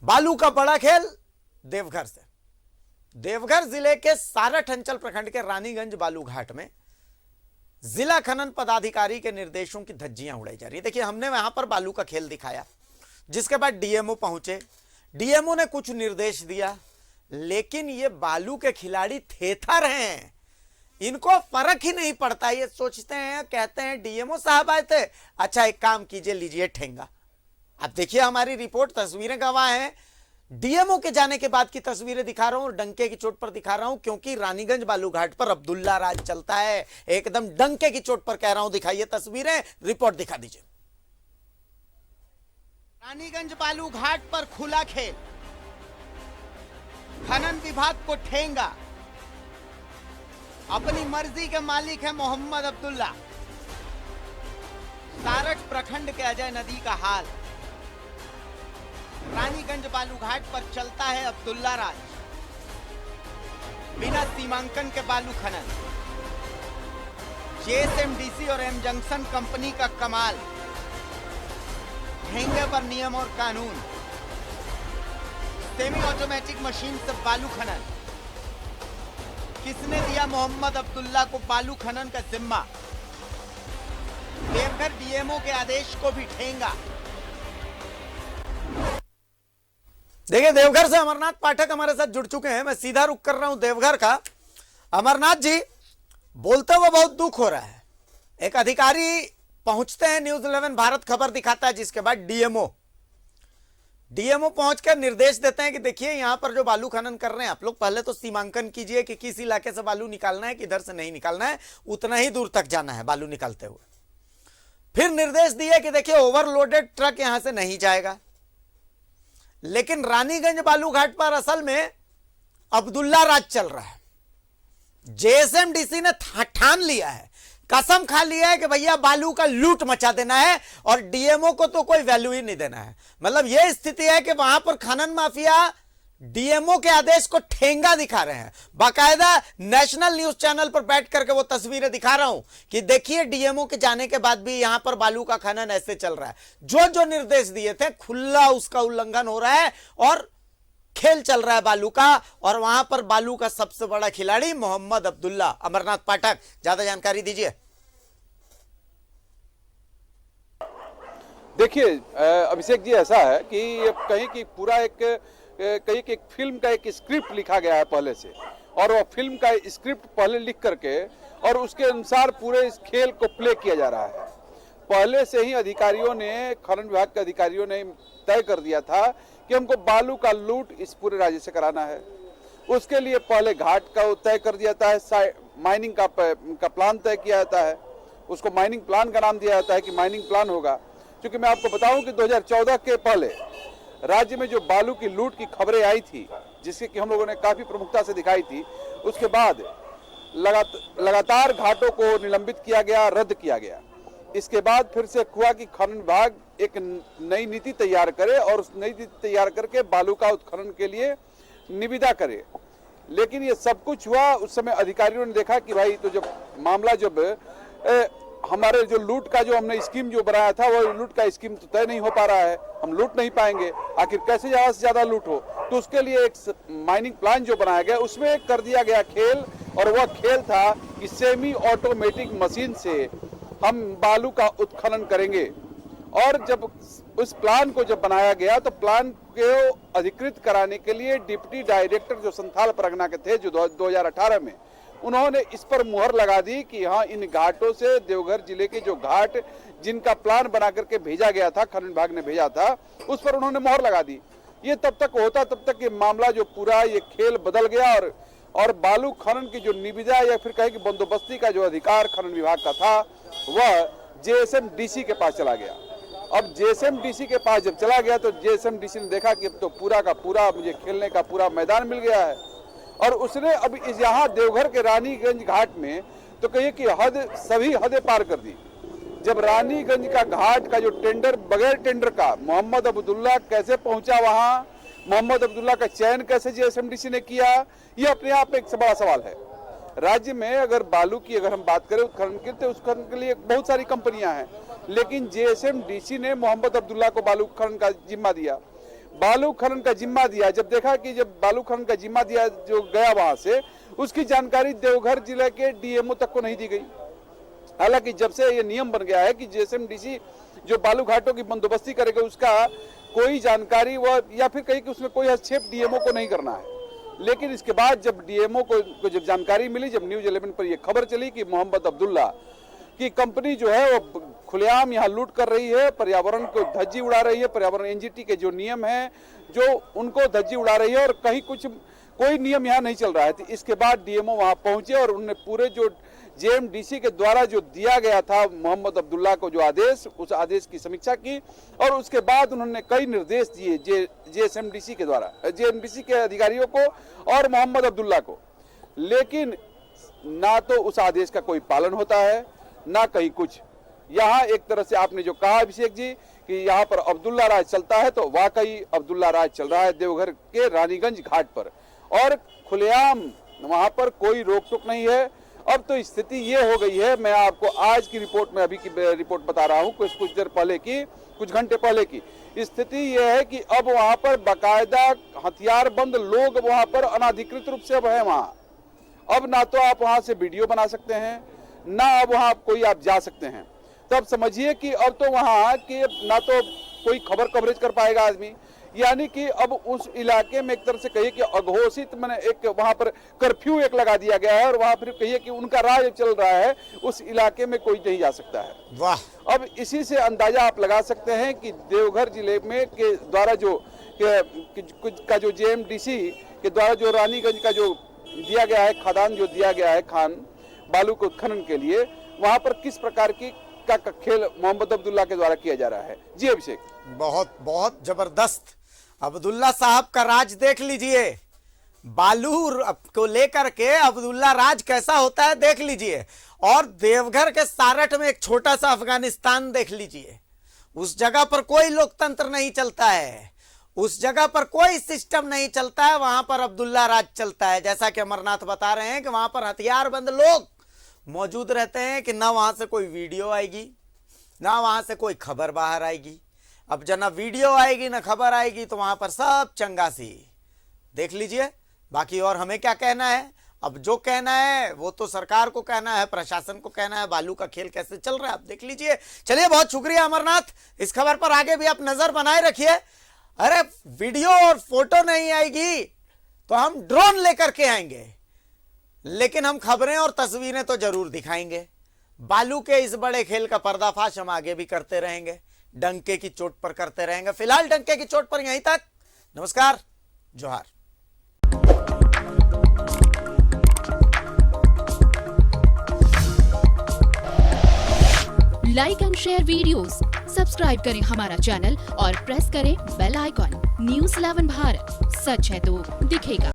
बालू का बड़ा खेल देवघर से। देवघर जिले के सारठ अंचल प्रखंड के रानीगंज बालू घाट में जिला खनन पदाधिकारी के निर्देशों की धज्जियां उड़ाई जा रही है। देखिए, हमने वहां पर बालू का खेल दिखाया, जिसके बाद डीएमओ पहुंचे। डीएमओ ने कुछ निर्देश दिया, लेकिन ये बालू के खिलाड़ी थेथर हैं, इनको फर्क ही नहीं पड़ता। ये सोचते हैं, कहते हैं डीएमओ साहब आए थे, अच्छा एक काम कीजिए, लीजिए ठेंगा। अब देखिए हमारी रिपोर्ट, तस्वीरें गवाह हैं। डीएमओ के जाने के बाद की तस्वीरें दिखा रहा हूं, डंके की चोट पर दिखा रहा हूं, क्योंकि रानीगंज बालू घाट पर अब्दुल्ला राज चलता है। एकदम डंके की चोट पर कह रहा हूं, दिखाइए तस्वीरें, रिपोर्ट दिखा दीजिए। रानीगंज बालू घाट पर खुला खेल, खनन विभाग को ठेंगा। अपनी मर्जी के मालिक है मोहम्मद अब्दुल्ला। सारठ प्रखंड के अजय नदी का हाल। रानीगंज बालू घाट पर चलता है अब्दुल्ला राज, बिना सीमांकन के बालू खनन। जेएसएमडीसी और एम जंक्शन कंपनी का कमाल, ठेंगे पर नियम और कानून। सेमी ऑटोमेटिक मशीन से बालू खनन। किसने दिया मोहम्मद अब्दुल्ला को बालू खनन का जिम्मा? देवघर डीएमओ के आदेश को भी ठेंगा। देखिए, देवघर से अमरनाथ पाठक हमारे साथ जुड़ चुके हैं। मैं सीधा रुख कर रहा हूं देवघर का। अमरनाथ जी, बोलते हुए बहुत दुख हो रहा है। एक अधिकारी पहुंचते हैं, न्यूज 11 भारत खबर दिखाता है, जिसके बाद डीएमओ पहुंचकर निर्देश देते हैं कि देखिए यहां पर जो बालू खनन कर रहे हैं आप लोग, पहले तो सीमांकन कीजिए कि किस इलाके से बालू निकालना है, किधर से नहीं निकालना है, उतना ही दूर तक जाना है बालू निकालते हुए। फिर निर्देश दिए कि देखिए ओवरलोडेड ट्रक यहां से नहीं जाएगा। लेकिन रानीगंज बालू घाट पर असल में अब्दुल्ला राज चल रहा है। जेएसएमडीसी ने ठान लिया है, कसम खा लिया है कि भैया बालू का लूट मचा देना है और डीएमओ को तो कोई वैल्यू ही नहीं देना है। मतलब यह स्थिति है कि वहां पर खनन माफिया डीएमओ के आदेश को ठेंगा दिखा रहे हैं। बाकायदा नेशनल न्यूज चैनल पर बैठ करके वो तस्वीरें दिखा रहा हूं कि देखिए डीएमओ के जाने के बाद भी यहां पर बालू का खनन ऐसे चल रहा है। जो जो निर्देश दिए थे खुला उसका उल्लंघन हो रहा है और खेल चल रहा है बालू का। और वहां पर बालू का सबसे बड़ा खिलाड़ी मोहम्मद अब्दुल्ला। अमरनाथ पाठक, ज्यादा जानकारी दीजिए। देखिए अभिषेक जी, ऐसा है कि कहीं की पूरा कहीं की एक फिल्म का एक स्क्रिप्ट लिखा गया है पहले से, और वो फिल्म का स्क्रिप्ट पहले लिख करके और उसके अनुसार पूरे इस खेल को प्ले किया जा रहा है। पहले से ही अधिकारियों ने, खनन विभाग के अधिकारियों ने तय कर दिया था कि हमको बालू का लूट इस पूरे राज्य से कराना है। उसके लिए पहले घाट का तय कर दिया जाता है, माइनिंग का प्लान तय किया जाता है, उसको माइनिंग प्लान का नाम दिया जाता है कि माइनिंग प्लान होगा। क्योंकि मैं आपको बताऊं कि 2014 के पहले राज्य में जो बालू की लूट की खबरें आई थी, जिसके कि हम लोगों ने काफी प्रमुखता से दिखाई थी, उसके बाद लगातार घाटों को निलंबित किया गया, रद्द किया गया। इसके बाद फिर से हुआ कि खनन विभाग एक नई नीति तैयार करे और उस नई नीति तैयार करके बालू का उत्खनन के लिए निविदा करे। लेकिन ये सब कुछ हुआ, उस समय अधिकारियों ने देखा कि भाई तो जब मामला हमारे जो लूट का जो हमने स्कीम जो बनाया था, वो लूट का स्कीम तो तय नहीं हो पा रहा है, हम लूट नहीं पाएंगे, आखिर कैसे ज्यादा से ज्यादा लूट हो। तो उसके लिए एक माइनिंग प्लान जो बनाया गया, उसमें कर दिया गया खेल, और वह खेल था कि सेमी ऑटोमेटिक मशीन से हम बालू का उत्खनन करेंगे। और जब उस प्लान को जब बनाया गया, तो प्लान को अधिकृत कराने के लिए डिप्टी डायरेक्टर जो संथाल परगना के थे, जो 2018 में, उन्होंने इस पर मुहर लगा दी कि हाँ, इन घाटों से देवघर जिले के जो घाट जिनका प्लान बना करके भेजा गया था, खनन विभाग ने भेजा था, उस पर उन्होंने मुहर लगा दी। ये तब तक होता, तब तक ये मामला जो पूरा ये खेल बदल गया और बालू खनन की जो निविदा या फिर कहे कि बंदोबस्ती का जो अधिकार खनन विभाग का था, वह जेएसएमडीसी के पास चला गया। अब जेएसएमडीसी के पास जब चला गया, तो जेएसएमडीसी ने देखा कि अब तो पूरा का पूरा मुझे खेलने का पूरा मैदान मिल गया है। और उसने अब यहाँ देवघर के रानीगंज घाट में तो कहिए कि सभी हदें पार कर दी। जब रानीगंज का घाट का जो टेंडर, बगैर टेंडर का मोहम्मद अब्दुल्ला कैसे पहुंचा वहां, मोहम्मद अब्दुल्ला का चयन कैसे जेएसएमडीसी ने किया, यह अपने आप में एक बड़ा सवाल है। राज्य में अगर बालू की अगर हम बात करें उत्खनन की, तो उत्खनन के लिए बहुत सारी कंपनियां हैं, लेकिन जेएसएमडीसी ने मोहम्मद अब्दुल्ला को बालू खनन का जिम्मा दिया। बालू खनन का जिम्मा दिया, जब देखा कि जब बालू खनन का जिम्मा दिया जो गया वहां से, उसकी जानकारी देवघर जिले के डीएमओ तक को नहीं दी गई। हालांकि जब से ये नियम बन गया है कि जेएसएमडीसी जो बालू घाटों की बंदोबस्ती करेगा उसका कोई जानकारी व या फिर कहीं कि उसमें कोई हस्तक्षेप डीएमओ को नहीं करना है। लेकिन इसके बाद जब डीएमओ को जब जानकारी मिली, जब न्यूज 11 पर यह खबर चली कि मोहम्मद अब्दुल्ला की कंपनी जो है वो खुलेआम यहाँ लूट कर रही है, पर्यावरण को धज्जी उड़ा रही है, पर्यावरण एनजीटी के जो नियम है जो उनको धज्जी उड़ा रही है और कहीं कोई नियम यहाँ नहीं चल रहा है। तो इसके बाद डीएमओ वहाँ पहुंचे और उन्होंने पूरे जो जेएमडीसी के द्वारा जो दिया गया था मोहम्मद अब्दुल्ला को जो आदेश, उस आदेश की समीक्षा की और उसके बाद उन्होंने कई निर्देश दिए जेएसएमडीसी के द्वारा, जेएमडीसी के अधिकारियों को और मोहम्मद अब्दुल्ला को। लेकिन ना तो उस आदेश का कोई पालन होता है ना कहीं कुछ। यहाँ एक तरह से आपने जो कहा अभिषेक जी कि यहाँ पर अब्दुल्ला राज चलता है, तो वाकई अब्दुल्ला राज चल रहा है देवघर के रानीगंज घाट पर और खुलेआम वहाँ पर कोई रोक टोक नहीं है। अब तो स्थिति ये हो गई है, मैं आपको आज की रिपोर्ट में अभी की रिपोर्ट बता रहा हूँ, कुछ देर पहले की, कुछ घंटे पहले की स्थिति ये है कि अब वहाँ पर बाकायदा हथियारबंद लोग वहाँ पर अनाधिकृत रूप से अब है वहाँ। अब ना तो आप वहाँ से वीडियो बना सकते हैं, ना अब वहाँ कोई आप जा सकते हैं। तब समझिए कि अब तो वहाँ के ना तो कोई खबर कवरेज कर पाएगा आदमी, यानी कि अब उस इलाके में एक तरह से कहिए कि अघोषित मैंने एक वहाँ पर कर्फ्यू एक लगा दिया गया है और वहाँ फिर कहिए कि उनका राज चल रहा है, उस इलाके में कोई नहीं जा सकता है। वाह। अब इसी से अंदाजा आप लगा सकते हैं कि देवघर जिले में के द्वारा का जो जेएमडीसी के द्वारा जो रानीगंज का जो दिया गया है खदान, जो दिया गया है खान बालू को खनन के लिए, वहाँ पर किस प्रकार की का खेल मोहम्मद अब्दुल्ला के द्वारा किया जा रहा है। जी अभिषेक, बहुत बहुत जबरदस्त अब्दुल्ला साहब का राज देख लीजिए। बालू को लेकर के अब्दुल्ला राज कैसा होता है देख लीजिए। और देवघर के सारठ में एक छोटा सा अफगानिस्तान देख लीजिए। उस जगह पर कोई लोकतंत्र नहीं चलता है, उस जगह पर कोई सिस्टम नहीं चलता है, वहां पर अब्दुल्ला राज चलता है। जैसा कि अमरनाथ बता रहे हैं कि वहां पर हथियारबंद लोग मौजूद रहते हैं कि ना वहां से कोई वीडियो आएगी, ना वहां से कोई खबर बाहर आएगी। अब जना वीडियो आएगी ना खबर आएगी तो वहां पर सब चंगासी देख लीजिए। बाकी और हमें क्या कहना है, अब जो कहना है वो तो सरकार को कहना है, प्रशासन को कहना है। बालू का खेल कैसे चल रहा है आप देख लीजिए। चलिए, बहुत शुक्रिया अमरनाथ, इस खबर पर आगे भी आप नजर बनाए रखिए। अरे वीडियो और फोटो नहीं आएगी तो हम ड्रोन लेकर के आएंगे, लेकिन हम खबरें और तस्वीरें तो जरूर दिखाएंगे। बालू के इस बड़े खेल का पर्दाफाश हम आगे भी करते रहेंगे, डंके की चोट पर करते रहेंगे। फिलहाल डंके की चोट पर यहीं तक। नमस्कार, जोहार। Like and share videos, subscribe करें हमारा चैनल और प्रेस करें बेल आइकॉन। न्यूज़ 11 भारत, सच है तो दिखेगा।